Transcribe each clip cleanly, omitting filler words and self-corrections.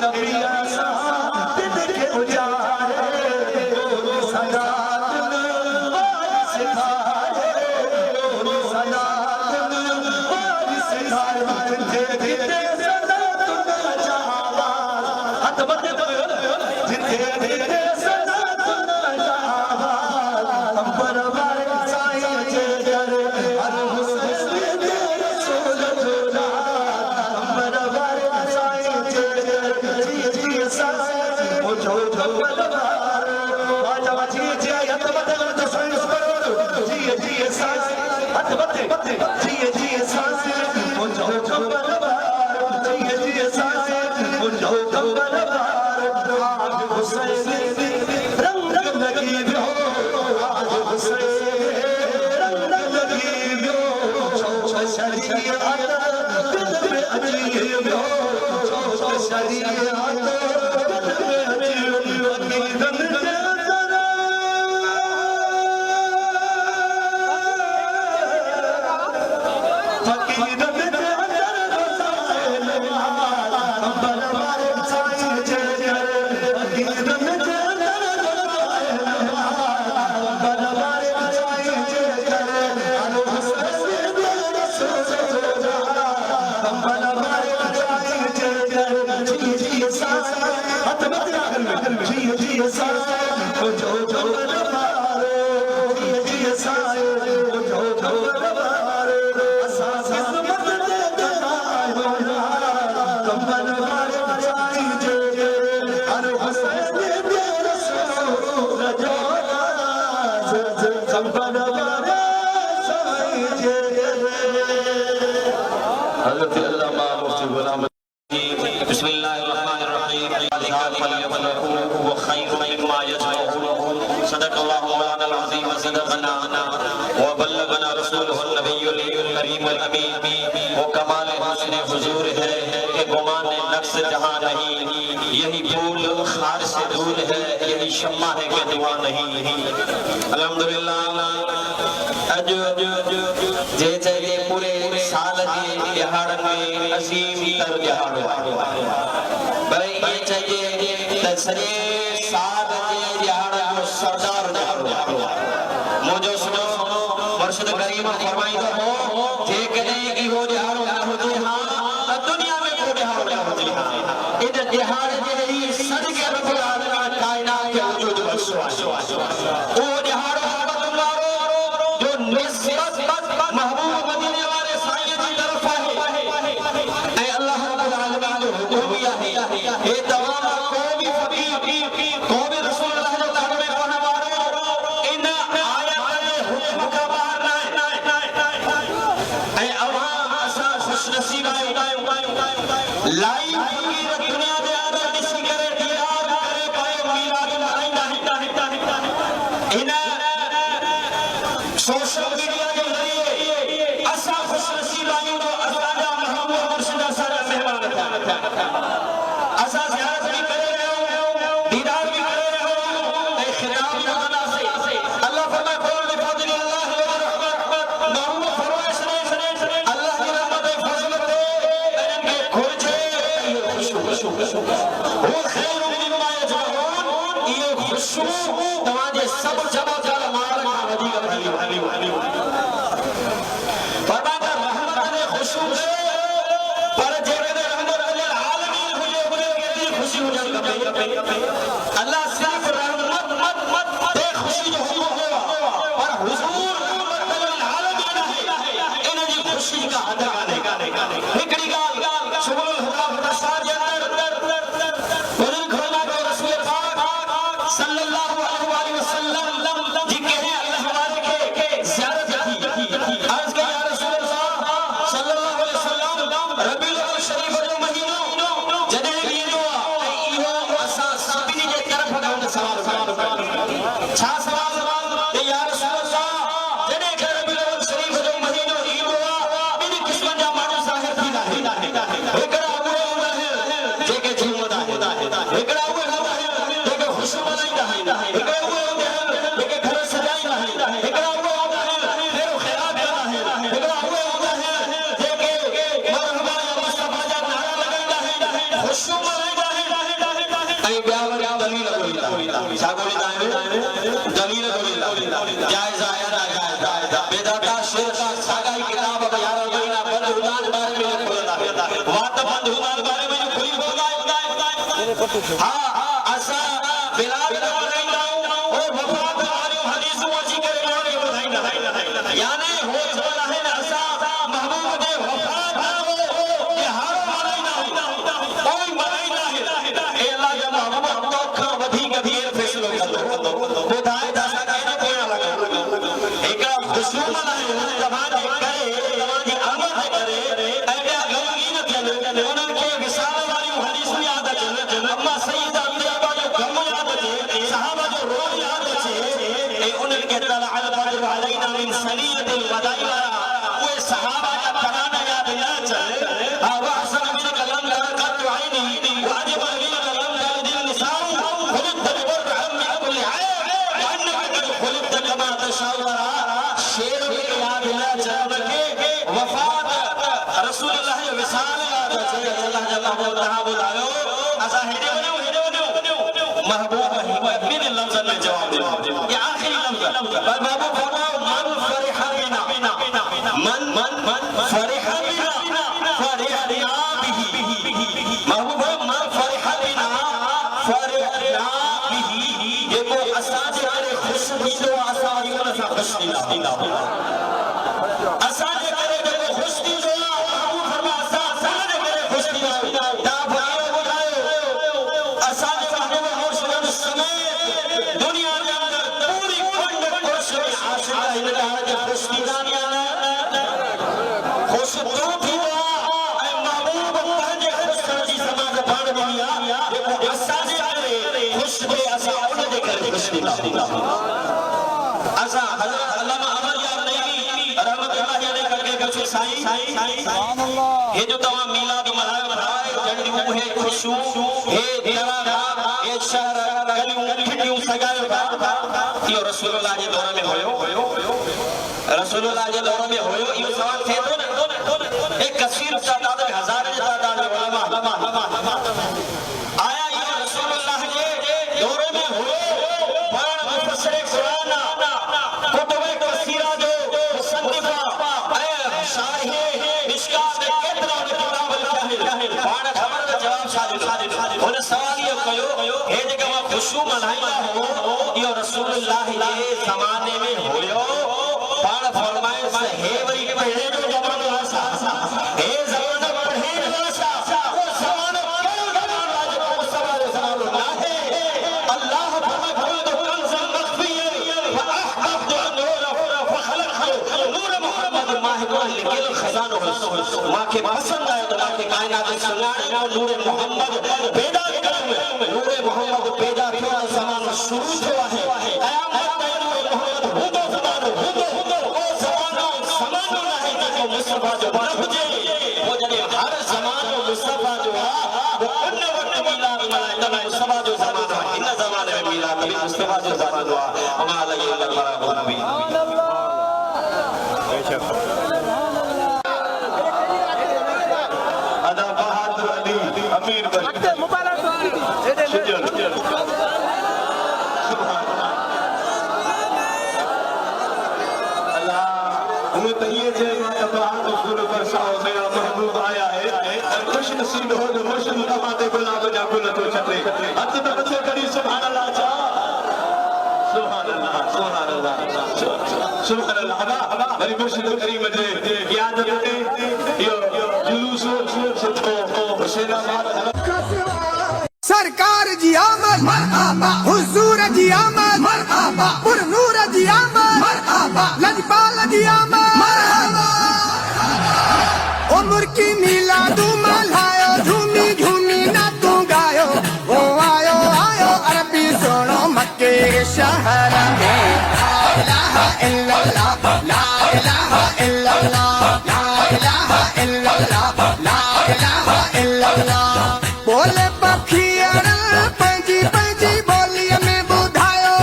नबी आसा दिल के उजारे सदा सितारे सदा सितारे जिथे सदा तुम जावा हाथ बंद जिथे सदा तुम जावा अंबर वाले साईं जे दर हर हुसैन दे रसूल जोला अंबर वाले साईं जे दर जी साईं मुझो बलवार आजा जी हथ बंद तो साईं करो जी साईं हथ बंद जी साईं मुझो बलवार जी साईं मुझो बलवार आज हुसैन रंग लगी वियो आज हुसैन रंग लगी वियो शरीयत दिल में अची वियो शरीयत दिल में अची वियो रंग जहां नहीं यही फूल खार से दूर है यही शम्मा है कि दुआ नहीं अल्हम्दुलिल्लाह अज जे चाहिए पूरे साल जी दिहाड़ में अजीम तर दिहाड़ भाई ये चाहिए सरे साल जी दिहाड़ में सरदार मुझे सुनो मुर्शिद करीम फरमाइंदो हो जे कदे की हो दिहाड़ ना होती हां दुनिया में को दिहाड़ ना होती हां इन दिहाड़ जे सदके रब्बुल आलमीन कायनात के वजूद बख्शो ओ दिहाड़ जो निस्बत महबूब मदीने वाले साईं जी तरफ है ऐ अल्लाह रब्बुल आलमीन जो हुकूमिया है ये तमाम कौमी फकीर कौमी रसूलुल्लाह जो तार में रहने वाले इन आयत में हुक्म का बाहर ना ऐ अवाम असा खुश नसीब है लाई फकीर दुनिया दे अंदर निसी करे दीदार करे पाए मिलाद मनाइंदा इन सोशल मीडिया के जरिए असा खुश नसीब आयो जो असाजा महबूब मुर्शिद सर मेहमान था असा ज़ियारत भी करे रहो दीदार भी करे रहो ए खिताब नमाना से अल्लाह फरमाए कुल बिफज़लिल्लाह व रहमत महबूब फरमाए सने अल्लाह की रहमत है फजल दे इनके खोजे खुशबू वो खैर मिम्मा यजमऊन ये खुशबू तवाजे सब जमा जल मार वदी फरमाता रहमत ने खुशबू पर जे कदे रहमत लिल आलमीन हुए केतरी खुशी हो जाए अल्लाह सिर्फ रहमत दे खुशी जो हो पर हुजूर रहमत लिल आलमीन है इन जी खुशी का अदा एकड़ी गाल सुबुल हुदा फरसाद के अंदर हुजूर खोला को रसूल पाक सल्लल्लाहु अलैहि वसल्लम जी कहे अल्लाह वाले के ज़ियारत की अर्ज के या रसूल अल्लाह सल्लल्लाहु अलैहि वसल्लम रबीउल अव्वल शरीफ जो महीनो जदे भी जो इहो असा सभी के तरफ का सवाल छा सवाल ते या रसूल अल्लाह जदे के रबीउल अव्वल शरीफ जो महीनो इहो इन किस्म जा मानू ज़ाहिर थी एकड़ा उहे हूंदा जेके जीवंदा एकड़ा उहे हूंदा जेके खुशी मनाइंदा एकड़ा उहे हूंदा जेके घर सजाइंदा एकड़ा उहे हूंदा मेरो खैरात कंदा एकड़ा उहे हूंदा जेके मरहबा या मुस्तफा जा नारा लगाइंदा खुशी मनाइंदा छा गोलींदा आहिनि दलील गोलींदा जायज़ आहे नाजायज़ बेदाता शेर सागाई किताब बयान महीना बंद हुदान बारे में लिखियल आहे वात बंद हुदान बारे में जो खुली बोलाए हां असा बिलाल का बताइंदा और वफात वाली हदीस वजी करे लोग बताइंदा यानी हो चला है ना असा महबूब दे वफात ना हो ये हाल मनाइंदा कोई मनाइंदा है ए अल्लाह जा महबूब तो का वधी कभी फैसलो कंदो बुधाए दासा कहने कोया लगा एकरा दुश्मन है जवान करे जवान जी अमल करे ऐया गमगीन थियन उन्हनि खे विसाल वाली हदीस याद अचनि अम्मा सईदा अम्मा जो गम याद अचे सहाबा जो रोज़ याद अचे ए उन्हनि खे तला अल बदर अलैना मिन सनीयतिल वदाई उहे सहाबा जा तराना याद न अचनि हा वा असन मिन कलम लक़त आईनी वाजिब मिन कलम दिल निसाउ खुलित बिवर हम कुल है अन्नक खुलित कमा तशावरा शेर में याद न अचनि के वफात रसूलुल्लाह जो विसाल याद अचे अल्लाह जल्ला वअला बुलायो असा हेडे वनो महबूब बिन लफ्ज़ में जवाब दे ये आखिरी लफ्ज़ पर महबूब फरमाओ मन फरिहा बिना मन फरिहा बिना फरिहा बिही महबूब मन फरिहा बिना फरिहा बिही ये को असा जे करे खुश थींदो असा यून सा खुश थींदा असा जे करे जो खुश थींदो महबूब फरमा असा जे करे खुश थींदा ता भाई बुधायो असा जे महबूब मुर्शिद समेत दुनिया के अंदर पूरी खंड खुश आशिक इन कहा जे खुश थींदा खुश तो थींदा ऐ महबूब पंहिंजे खुश थियण जी समाज पाण दुनिया जेको असा जे करे खुश थिए असा उन जे करे खुश थींदा असा हज़रत अल्लामा अमर यार नईमी रहमतुल्लाह अलैहि करके कुछ साईं ये जो तमाम मीलाद मनायो है जंडियों है खुशू है दरागा ये शहर गलियों खिड़ियों सगायो यो रसूलुल्लाह जे दौर में होयो रसूलुल्लाह जे दौर में होयो यो सवाल थे तो न एक कसीर तादाद में हजार जे तादाद में उलमा आया यो रसूलुल्लाह जे दौर में होयो पढ़ मुफस्सिर कुरान कुतुब कसीरा जो मुसन्निफा ए शारह मिशकात केतरा किताब लिखा है पाण खबर का जवाब शादी उन सवाल ये कयो हे जगह मा खुशू मनाइंदा हो यो रसूलुल्लाह जे जमाने में होयो पाण फरमाए से हे वरी पहले जो जमानो आसा हे जमानो पढ़े आसा वो जमानो क्यों जमानो आज को सवाल जमानो ना है अल्लाह फरमाए तो कंज़ मख्फियन व अहबब्त नूर फखलक़ नूर मोहम्मद माहिर लिखिल खजानो मां के पसंद आयो तो मां के कायनात सुनाने नूर मोहम्मद पैदा कयो नूर मोहम्मद पैदा थियो जमानो शुरू थियो है कयामत ताईं नूर मोहम्मद हुदो जमानो हुदो ओ जमानो समानो ना है जेको मुस्तफा जो हुजे वो जने हर जमानो मुस्तफा जो वो उन वक्त मिलाद मनाइंदा मुस्तफा जो जमानो इन जमाने में मिलाद कभी मुस्तफा जो जमानो अमा अलैहि अल्लाह नबी अदा बहादुर अली अमीर बख्श मुबारक हमें तो ये मेरा महबूब आया है खुश नसीब हो जो मुर्शिद दमादे गुलाब जा गुल तो छते हथ तो बचे करी सुभान अल्लाह चा सुभान अल्लाह मेरी मुर्शिद करीम जे याद रखे यो जुलूस सुठो हुसैनाबाद सरकार जी आमद मरहबा हुजूर जी आमद मरहबा पुरनूर जी आमद मरहबा लजपाल जी आमद मरहबा उम्र की मिलाद मनायो झूमी झूमी ना तू गायो वो आयो आयो अरबी सुनो मक्के शहर में ला इलाहा इल्लल्लाह ला इलाहा इल्लल्लाह ला इलाहा इल्लल्लाह ला इलाहा इल्लल्लाह बोले पखियर पंजी पंजी बोलिए में बुधायो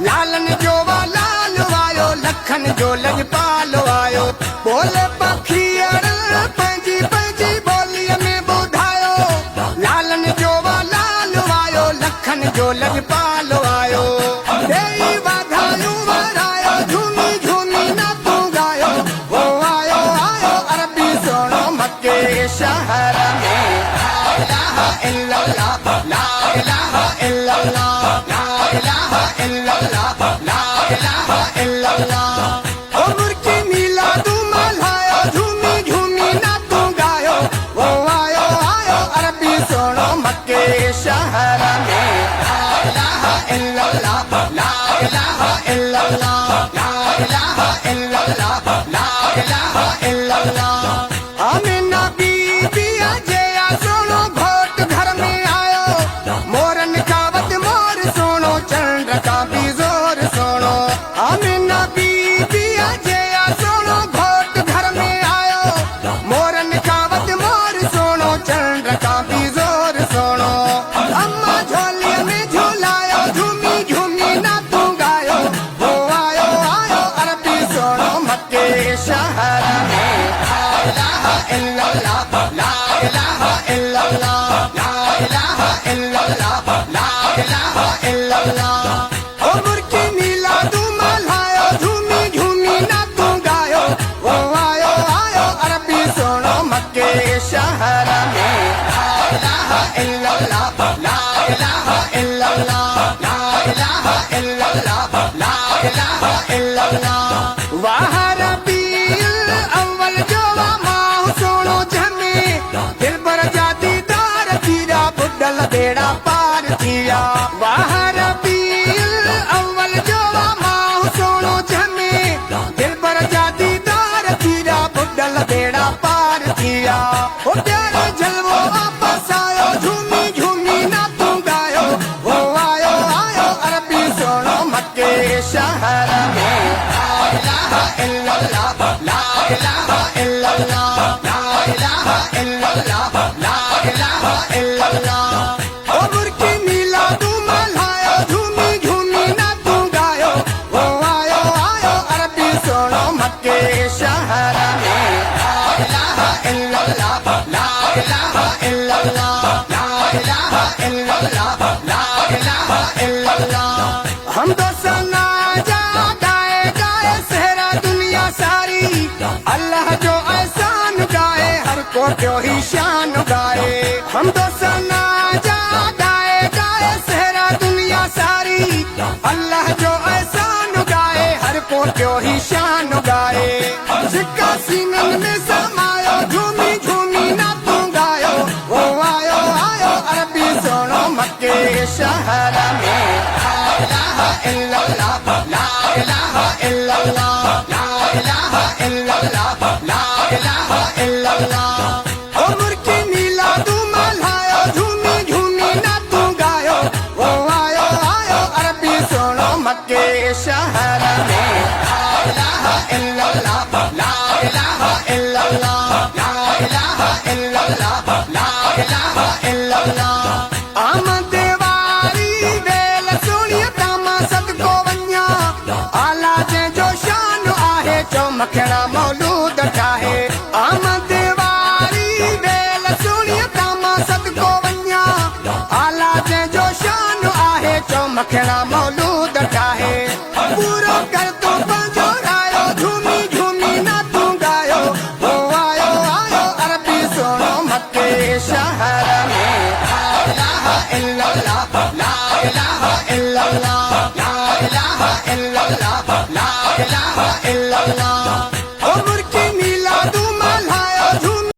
लालन जो लाल आयो लखन जो लजपाल आयो बोले पखियर पंजी पंजी बोलिए में बुधायो लालन जो लाल आयो लखन जो लज पालो आयो देई वाधायूं वरायो झूमी झूमी नातूं गायो वो आयो आयो अरबी सोनो मक्के शहर में ला इलाहा इल्लल्लाह ला इलाहा इल्लल्लाह ला इलाहा इल्लल्लाह ला इलाहा इल्लल्लाह ओ मुर्की मिलादू मल्हायो झूमी झूमी नातूं गायो वो आयो आयो अरबी सोनो मक्के शहर में ला इलाहा इल्लल्लाह ला इलाहा इल्लल्लाह ला इलाहा इल्लल्लाह ला इलाहा इल्लल्लाह आमिना बीबी अजया सोनो घोट घर में आयो मोरन खावत मोर सोनो चंद्र का भी जोर सोनो आमिना बीबी अजया सोनो घोट घर में आयो मोरन खावत मोर सोनो चंद्र का भी जोर सोनो अम्मा झोली में झूलायो झूमी झूमी नातूं गायो वो आयो आयो अरबी सोनो मक्के शहर में ला इलाहा इल्लल्लाह ला इलाहा इल्लल्लाह ला इलाहा इल्लल्लाह ला इलाहा इल्लल्लाह ओ मुर्की मिलादू मल्हायो झूमी झूमी नातूं गायो वो आयो आयो अरबी सोनो मक्के शहर में ला इलाहा इल्लल्लाह ला इलाहा इल्लल्लाह ला इलाहा इल्लल्लाह ला इलाहा इल्लल्लाह वाह रबीउल अव्वल जोवा माह सोनो जमे दिल पर जाती दार थीरा बुड्ढल बेड़ा पार थिया वाह रबीउल अव्वल जोवा माह सोनो जमे दिल पर जाती दार थीरा बुड्ढल बेड़ा पार थिया ओ प्यारे जलवो वापस आयो झूमी झूमी नातूं गायो वो आयो आयो अरबी सोनो मक्के शहर में ला इलाहा इल्लल्लाह ला इलाहा इल्लल्लाह ला इलाहा इल्लल्लाह ला इलाहा इल्लल्लाह ओ मुर्की मिलादू मल्हायो झूमी झूमी नातूं गायो वो आयो आयो अरबी सोनो मक्के शहर में ला इलाहा ला इलाहा इल्लल्लाह ला इलाहा इल्लल्लाह ला इलाहा इल्लल्लाह हम तो सना जा गाए गाए सहरा दुनिया सारी अल्लाह जो एहसान गाए हर को क्यों ही शान गाए हम तो सना जा गाए गाए सहरा दुनिया सारी अल्लाह जो एहसान गाए हर को क्यों ही शान गाए जिक्का सीनन में समायो झूमी झूमी नातूं गायो वो आयो आयो अरबी सोनो मक्के शहर में ला इलाहा ला इलाहा इल्लल्लाह ला इलाहा इल्लल्लाह ला इलाहा इल्लल्लाह ओ मुर्की मिलादू मल्हायो झूमी झूमी नातूं गायो वो आयो आयो अरबी सोनो मक्के शहर में ला इलाहा ला इलाहा इल्लल्लाह ला इलाहा इल्लल्लाह ला इलाहा इल्लल्लाह आमद वारी वेल सुणिय तामा सदको वञा आला जो शान आहे चमकड़ा मौलूद ठाहे आमद वारी वेल सुणिय तामा सदको वञा आला जो शान आहे चमकड़ा मौलूद